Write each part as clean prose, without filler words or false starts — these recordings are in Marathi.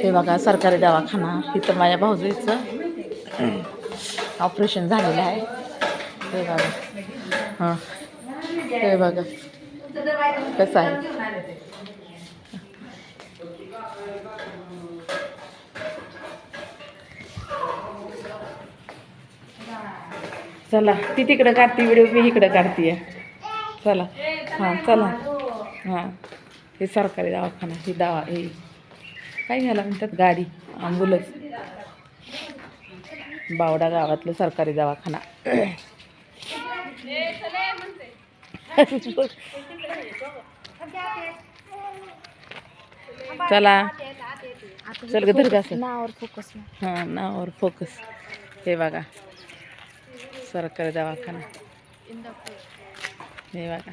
हे बघा सरकारी दवाखाना. इथं माझ्या भाऊजीचं ऑपरेशन झालेलं आहे. हे बघा. हां हे बघा कसं आहे. चला ती तिकडं काढते व्हिडिओ, मी इकडं काढते. चला हां चला. हां हे सरकारी दवाखाना. ही हे काय घ्यायला म्हणतात गाडी, ॲम्ब्युलन्स. बावडा गावातलं सरकारी दवाखाना. चला चल ग धर असं नावावर फोकस. हां नावावर फोकस. हे बघा सरकारी दवाखाना. हे बघा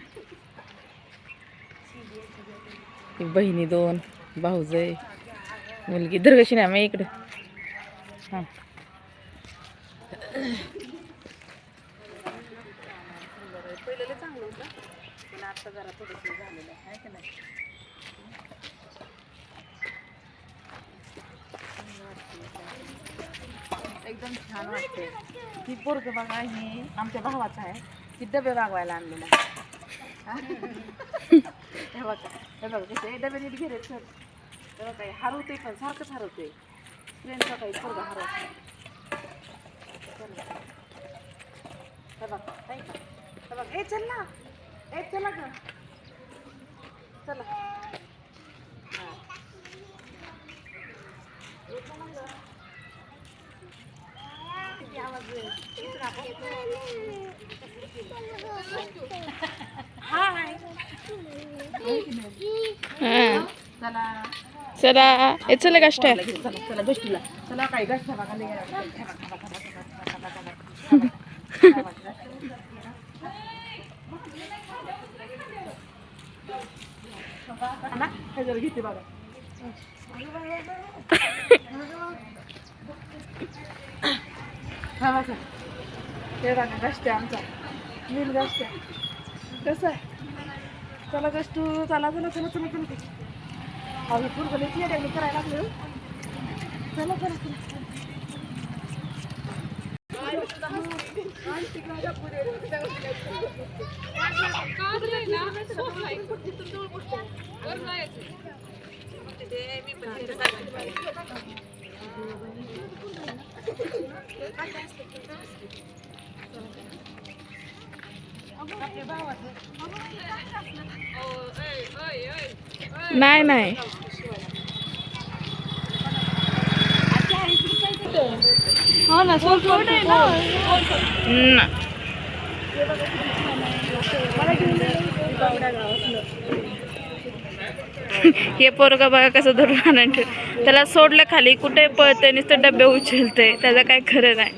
बहिणी 2, भाऊजय, मुलगी. दर्गशी ना मी इकडं. हां पहिलं चांगलं होतं पण आता जरा थोडंसं झालेलं आहे का नाही. एकदम छान वाटते. ही पोरगं बघा, हे आमच्या भावाचं आहे. ती डबे वागवायला आणलेला आहे. हे बघा कसे डबे नीट घेरे सर. तेव्हा काही हरवते पण सारखंच हरवते. फ्रेंडचा काही पोरगा हरवते. हे बघा ए चल ना, ए चला ग चला. चला ए चला गष्ट चला गोष्टीला चला. काय गष्ट घेते बघा. हा बघा हे बघा गष्ट आमचा नील गष्ट. कसं आहे. चला गष्टू चला चला चला चला चला. अहो पूर्व करायला लागलं. चला चला चला. नाही नाही हो ना हे पोरगा बघा कसं धरून त्याला सोडलं खाली कुठे पळते नुसतं डबे उचलते. त्याचं काय खरं नाही.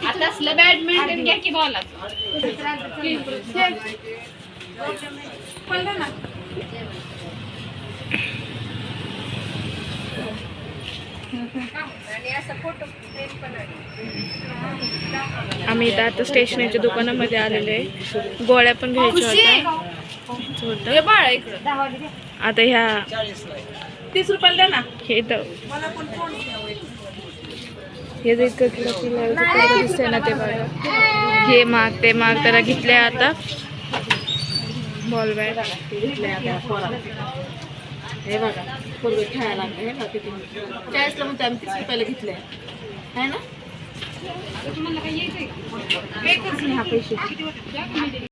आता असलं बॅडमिंटन घ्या की बॉल आम्ही इथं आता स्टेशनरीच्या दुकानामध्ये आलेले आहे. गोळ्या पण घ्यायच्या होत्या. आता ह्या 30 रुपयाला द्या ना. हे तर हे जे इतकं दिसतंय ना ते बघा. हे माग ते माग त्याला घेतले. आता बॉल बॅट हे बघा पूर्वी खेळायला लागले. हे बघा किती 40ला म्हणते आम्ही 30 रुपयाला घेतले आहे ना. एकच नाही हा पैसे.